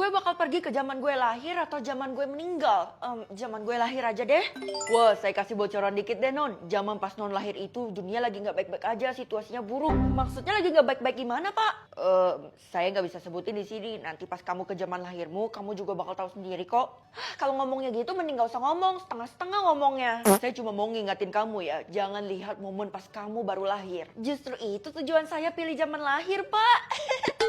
gue bakal pergi ke zaman gue lahir atau zaman gue meninggal? Zaman gue lahir aja deh. Wah, saya kasih bocoran dikit deh, Non. Zaman pas Non lahir itu dunia lagi nggak baik-baik aja, situasinya buruk. Maksudnya lagi nggak baik-baik gimana, Pak? Saya nggak bisa sebutin di sini. Nanti pas kamu ke zaman lahirmu, kamu juga bakal tahu sendiri kok. Kalau ngomongnya gitu, mending nggak usah ngomong, setengah-setengah ngomongnya. Saya cuma mau ngingatin kamu ya, jangan lihat momen pas kamu baru lahir. Justru itu tujuan saya pilih zaman lahir, Pak.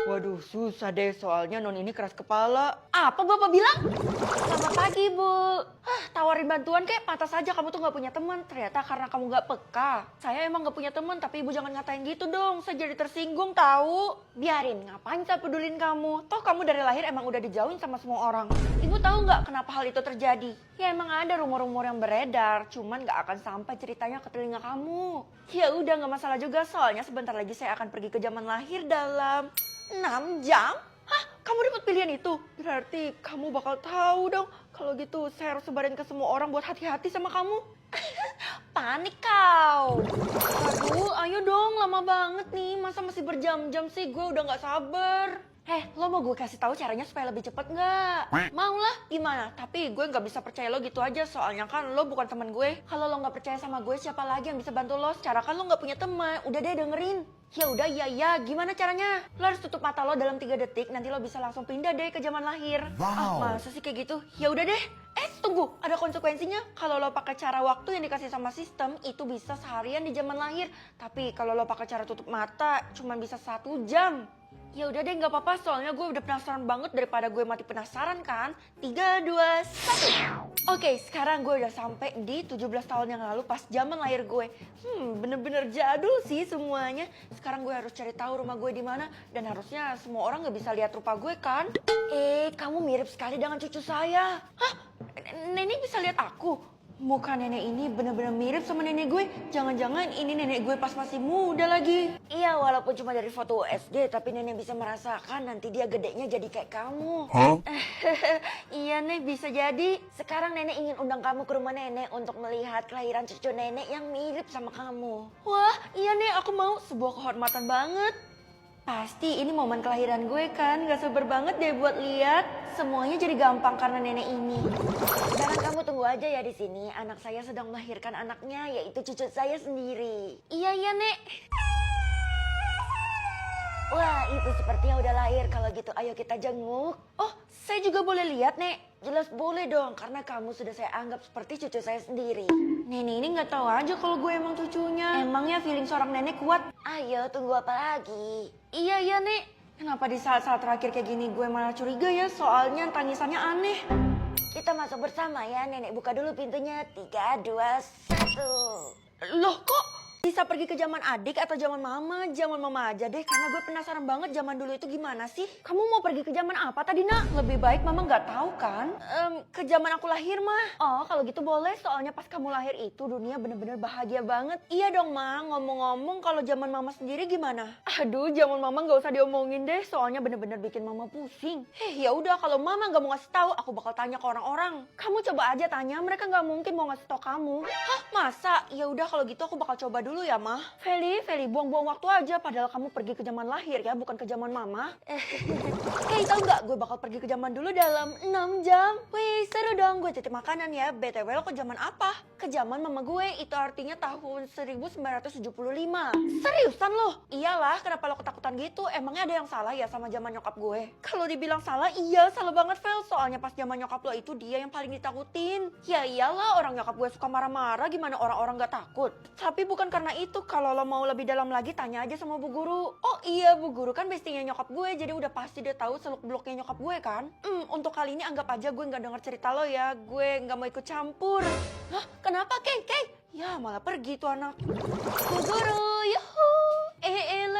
Waduh, susah deh soalnya Non ini keras kepala. Apa Bapak bilang? Selamat pagi, Bu. Tawarin bantuan kek, pantas saja kamu tuh gak punya teman. Ternyata karena kamu gak peka. Saya emang gak punya teman, tapi Ibu jangan ngatain gitu dong. Saya jadi tersinggung tahu. Biarin, ngapain saya pedulin kamu? Toh kamu dari lahir emang udah dijauhin sama semua orang. Ibu tahu gak kenapa hal itu terjadi? Ya emang ada rumor-rumor yang beredar, cuman gak akan sampai ceritanya ke telinga kamu. Ya udah gak masalah juga, soalnya sebentar lagi saya akan pergi ke zaman lahir dalam 6 jam? Hah? Kamu dapat pilihan itu? Berarti kamu bakal tahu dong. Kalau gitu saya harus sebarin ke semua orang buat hati-hati sama kamu. Panik kau. Aduh, ayo dong, lama banget nih. Masa masih berjam-jam sih? Gue udah gak sabar. Lo mau gue kasih tahu caranya supaya lebih cepet nggak? Mau lah, gimana? Tapi gue nggak bisa percaya lo gitu aja, soalnya kan lo bukan teman gue. Kalau lo nggak percaya sama gue, siapa lagi yang bisa bantu lo? Secara kan lo nggak punya teman. Udah deh dengerin. Ya udah, iya, gimana caranya? Lo harus tutup mata lo dalam 3 detik, nanti lo bisa langsung pindah deh ke zaman lahir. Wow. Masa sih kayak gitu? Ya udah deh. Tunggu, ada konsekuensinya. Kalau lo pakai cara waktu yang dikasih sama sistem, itu bisa seharian di zaman lahir. Tapi kalau lo pakai cara tutup mata, cuma bisa 1 jam. Ya udah deh, nggak apa-apa, soalnya gue udah penasaran banget daripada gue mati penasaran kan. 3, 2, 1. Oke, sekarang gue udah sampai di 17 tahun yang lalu pas zaman lahir gue. Bener-bener jadul sih semuanya. Sekarang gue harus cari tahu rumah gue di mana, dan harusnya semua orang nggak bisa lihat rupa gue kan. Kamu mirip sekali dengan cucu saya. Hah? Nenek bisa lihat aku? Muka nenek ini bener-bener mirip sama nenek gue. Jangan-jangan ini nenek gue pas masih muda lagi. Iya, walaupun cuma dari foto SD, tapi nenek bisa merasakan nanti dia gedenya jadi kayak kamu. Huh? Iya Nek, bisa jadi. Sekarang nenek ingin undang kamu ke rumah nenek untuk melihat kelahiran cucu nenek yang mirip sama kamu. Wah, iya Nek, aku mau. Sebuah kehormatan banget. Pasti ini momen kelahiran gue kan, gak sabar banget deh buat lihat. Semuanya jadi gampang karena nenek ini. Sekarang kamu tunggu aja ya di sini. Anak saya sedang melahirkan anaknya, yaitu cucu saya sendiri. Iya Nek. Wah, itu sepertinya udah lahir. Kalau gitu ayo kita jenguk. Oh, saya juga boleh lihat Nek. Jelas boleh dong, karena kamu sudah saya anggap seperti cucu saya sendiri. Nenek ini nggak tahu aja kalau gue emang cucunya. Emangnya feeling seorang nenek kuat? Ayo, tunggu apa lagi? Iya Nek. Kenapa di saat-saat terakhir kayak gini gue malah curiga ya? Soalnya tangisannya aneh. Kita masuk bersama ya. Nenek buka dulu pintunya. 3, 2, 1. Loh kok? Bisa pergi ke zaman adik atau zaman mama? Zaman mama aja deh, karena gue penasaran banget zaman dulu itu gimana sih? Kamu mau pergi ke zaman apa tadi nak? Lebih baik mama nggak tahu kan? Ke zaman aku lahir mah. Oh kalau gitu boleh, soalnya pas kamu lahir itu dunia bener-bener bahagia banget. Iya dong ma, ngomong-ngomong kalau zaman mama sendiri gimana? Aduh zaman mama nggak usah diomongin deh, soalnya bener-bener bikin mama pusing. Ya udah kalau mama nggak mau ngasih tahu, aku bakal tanya ke orang-orang. Kamu coba aja tanya, mereka nggak mungkin mau ngasih tahu kamu. Hah masa? Ya udah kalau gitu aku bakal coba dulu ya mah. Feli, buang-buang waktu aja padahal kamu pergi ke zaman lahir ya, bukan ke zaman mama. Tahu nggak gue bakal pergi ke zaman dulu dalam 6 jam. Wih seru dong, gue titip makanan ya. BTW lo ke zaman apa? Ke zaman mama gue, itu artinya tahun 1975. Seriusan lo? Iyalah, kenapa lo ketakutan gitu? Emangnya ada yang salah ya sama zaman nyokap gue? Kalau dibilang salah, iya salah banget Fel. Soalnya pas zaman nyokap lo itu dia yang paling ditakutin. Ya iyalah, orang nyokap gue suka marah-marah, gimana orang-orang gak takut? Tapi bukan karena itu, kalau lo mau lebih dalam lagi tanya aja sama Bu Guru. Oh iya, Bu Guru kan bestinya nyokap gue, jadi udah pasti dia tahu seluk-beluknya nyokap gue kan. Untuk kali ini anggap aja gue nggak denger cerita lo ya, gue nggak mau ikut campur. Hah, kenapa Kay? Ya malah pergi tuh anak. Bu Guru, yuhu.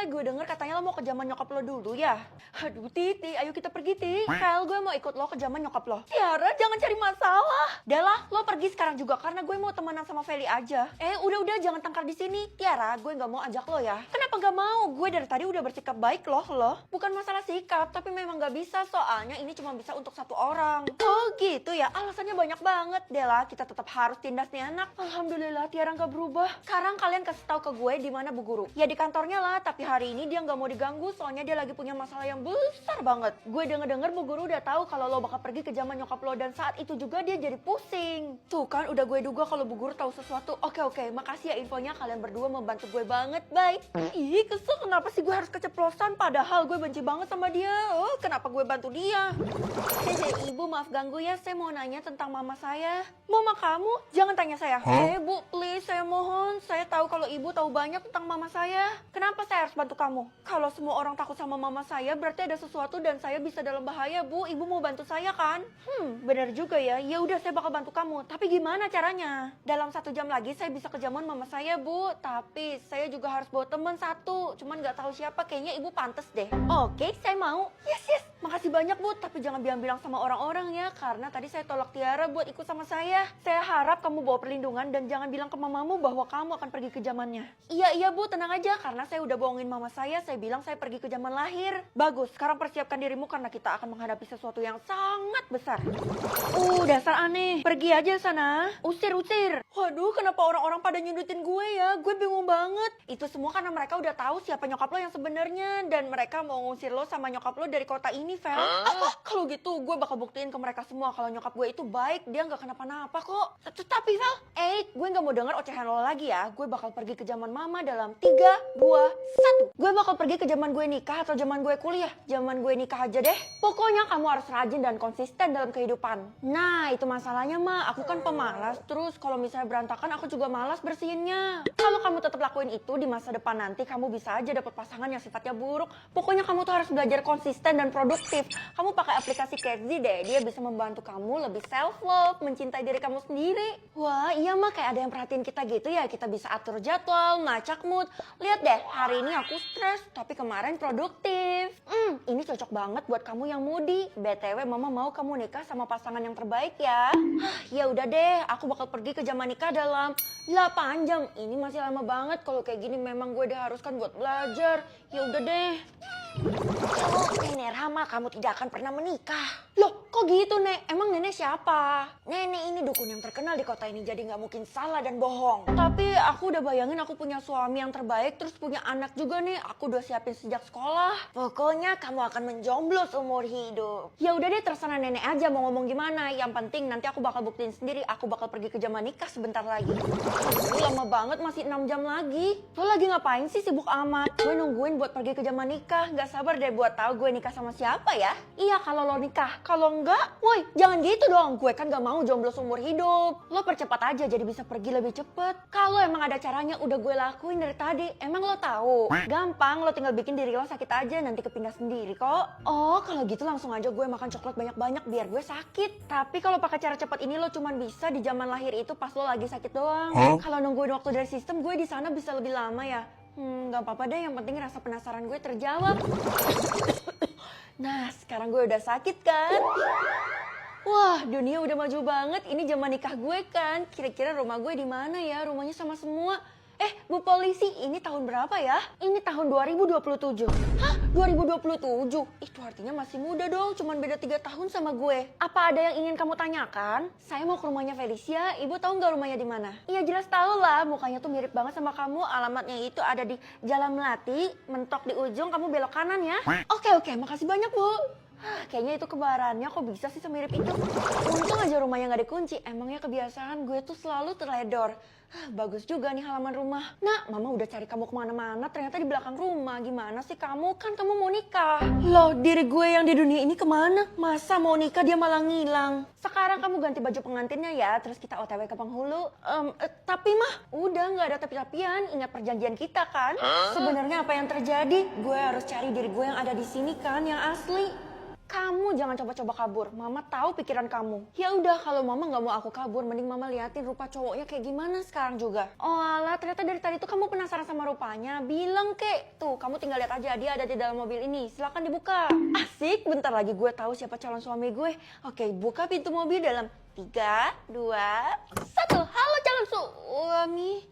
Gue denger katanya lo mau ke zaman nyokap lo dulu ya. Aduh Titi, ayo kita pergi Ti. Fel, gue mau ikut lo ke zaman nyokap lo. Tiara, jangan cari masalah. Udah lo pergi sekarang juga karena gue mau temenan sama Feli aja. Udah jangan tangkar di sini. Tiara, gue nggak mau ajak lo ya. Kenapa nggak mau? Gue dari tadi udah bersikap baik lo. Bukan masalah sikap, tapi memang nggak bisa soalnya ini cuma bisa untuk 1 orang. Oh gitu ya, alasannya banyak banget. Dela, kita tetap harus tindas nih anak. Alhamdulillah Tiara nggak berubah. Sekarang kalian kasih tahu ke gue di mana Bu Guru. Ya di kantornya lah, tapi hari ini dia nggak mau diganggu soalnya dia lagi punya masalah yang besar banget. Gue denger-denger Bu Guru udah tahu kalau lo bakal pergi ke zaman nyokap lo dan saat itu juga dia jadi pusing. Tuh kan udah gue duga kalau Bu Guru tahu sesuatu. Oke, makasih ya infonya, kalian berdua membantu gue banget, bye. Ih, kesel kenapa sih gue harus keceplosan padahal gue benci banget sama dia. Oh, kenapa gue bantu dia? Hehe, Ibu maaf ganggu ya, saya mau nanya tentang mama saya. Mama kamu? Jangan tanya saya. Bu, please saya mohon. Saya tahu kalau ibu tahu banyak tentang mama saya. Kenapa saya harus bantu kamu? Kalau semua orang takut sama mama saya berarti ada sesuatu dan saya bisa dalam bahaya, Bu. Ibu mau bantu saya kan? Benar juga ya. Ya udah saya bakal bantu kamu. Tapi gimana caranya? Dalam 1 jam lagi saya bisa kejamuan mama saya, Bu. Tapi saya juga harus bawa teman satu. Cuman nggak tahu siapa. Kayaknya ibu pantas deh. Oke, saya mau. Yes. Makasih banyak, Bu. Tapi jangan bilang-bilang sama orang-orang ya. Karena tadi saya tolak Tiara buat ikut sama saya. Saya harap kamu bawa perlindungan dan jangan bilang ke mamamu bahwa kamu akan pergi ke zamannya. Iya, Bu. Tenang aja. Karena saya udah bohongin mama saya bilang saya pergi ke zaman lahir. Bagus. Sekarang persiapkan dirimu karena kita akan menghadapi sesuatu yang sangat besar. Dasar aneh. Pergi aja sana. Usir. Waduh, kenapa orang-orang pada nyudutin gue ya? Gue bingung banget. Itu semua karena mereka udah tahu siapa nyokap lo yang sebenarnya. Dan mereka mau ngusir lo sama nyokap lo dari kota ini, Vel. Kalau gitu gue bakal buktiin ke mereka semua kalau nyokap gue itu baik. Dia gak kenapa-napa kok. Tapi Vel, gue gak mau denger ocehan lo lagi ya. Gue bakal pergi ke zaman mama dalam 3, 2, 1. Gue bakal pergi ke zaman gue nikah atau zaman gue kuliah. Zaman gue nikah aja deh. Pokoknya kamu harus rajin dan konsisten dalam kehidupan. Nah, itu masalahnya mah. Aku kan pemalas. Terus kalau misalnya berantakan aku juga malas bersihinnya. Kalau kamu tetap lakuin itu di masa depan nanti kamu bisa aja dapet pasangan yang sifatnya buruk. Pokoknya kamu tuh harus belajar konsisten dan produktif. Kamu pakai aplikasi Kezi deh. Dia bisa membantu kamu lebih self love, mencintai diri kamu sendiri. Wah, iya mah kayak ada yang perhatiin kita gitu ya. Kita bisa atur jadwal, ngacak mood. Lihat deh, hari ini aku stres, tapi kemarin produktif. Ini cocok banget buat kamu yang moody. BTW mama mau kamu nikah sama pasangan yang terbaik ya. Ya udah deh, aku bakal pergi ke zaman nikah dalam 8 jam. Ini masih lama banget. Kalau kayak gini memang gue diharuskan buat belajar. Ya udah deh. Nenek Rama, kamu tidak akan pernah menikah. Loh, kok gitu, Nek? Emang nenek siapa? Nenek ini dukun yang terkenal di kota ini, jadi nggak mungkin salah dan bohong. Tapi aku udah bayangin aku punya suami yang terbaik, terus punya anak juga nih. Aku udah siapin sejak sekolah. Pokoknya kamu akan menjomblo seumur hidup. Ya udah deh, terserah nenek aja mau ngomong gimana. Yang penting nanti aku bakal buktiin sendiri. Aku bakal pergi ke zaman nikah sebentar lagi. Lama banget, masih 6 jam lagi. Lo lagi ngapain sih sibuk amat? Gue nungguin buat pergi ke zaman nikah. Gak sabar deh buat tahu gue nikah sama siapa ya. Iya kalau lo nikah. Kalau enggak, woi jangan gitu dong. Gue kan gak mau jomblo seumur hidup. Lo percepat aja jadi bisa pergi lebih cepet. Kalau emang ada caranya udah gue lakuin dari tadi. Emang lo tahu? Gampang, lo tinggal bikin diri lo sakit aja nanti kepindah sendiri kok. Oh kalau gitu langsung aja gue makan coklat banyak-banyak biar gue sakit. Tapi kalau pakai cara cepat ini lo cuman bisa di zaman lahir itu pas lo lagi sakit doang. Kalau nungguin waktu dari sistem gue di sana bisa lebih lama ya. Gak apa-apa deh, yang penting rasa penasaran gue terjawab. Nah, sekarang gue udah sakit kan? Wah, dunia udah maju banget. Ini zaman nikah gue kan. Kira-kira rumah gue di mana ya? Rumahnya sama semua. Bu polisi, ini tahun berapa ya? Ini tahun 2027. Hah? 2027? Itu artinya masih muda dong, cuman beda 3 tahun sama gue. Apa ada yang ingin kamu tanyakan? Saya mau ke rumahnya Felicia, ibu tahu nggak rumahnya di mana? Iya jelas tahu lah, mukanya tuh mirip banget sama kamu. Alamatnya itu ada di Jalan Melati, mentok di ujung, kamu belok kanan ya. Oke, makasih banyak Bu. Kayaknya itu kebarannya, kok bisa sih semirip itu? Untung aja rumahnya nggak dikunci, emangnya kebiasaan gue tuh selalu terledor. Bagus juga nih halaman rumah. Nah, mama udah cari kamu kemana-mana, ternyata di belakang rumah. Gimana sih kamu? Kan kamu mau nikah. Loh, diri gue yang di dunia ini kemana? Masa mau nikah dia malah ngilang? Sekarang kamu ganti baju pengantinnya ya, terus kita OTW ke penghulu. Tapi mah, udah nggak ada tapi-tapian. Ingat perjanjian kita kan? Sebenarnya apa yang terjadi? Gue harus cari diri gue yang ada di sini kan, yang asli. Kamu jangan coba-coba kabur, mama tahu pikiran kamu. Ya udah, kalau mama nggak mau aku kabur, mending mama liatin rupa cowoknya kayak gimana sekarang juga. Oh alah, ternyata dari tadi tuh kamu penasaran sama rupanya. Bilang kek, tuh kamu tinggal lihat aja, dia ada di dalam mobil ini. Silakan dibuka. Asik, bentar lagi gue tahu siapa calon suami gue. Oke, buka pintu mobil dalam 3, 2, 1. Halo calon suami.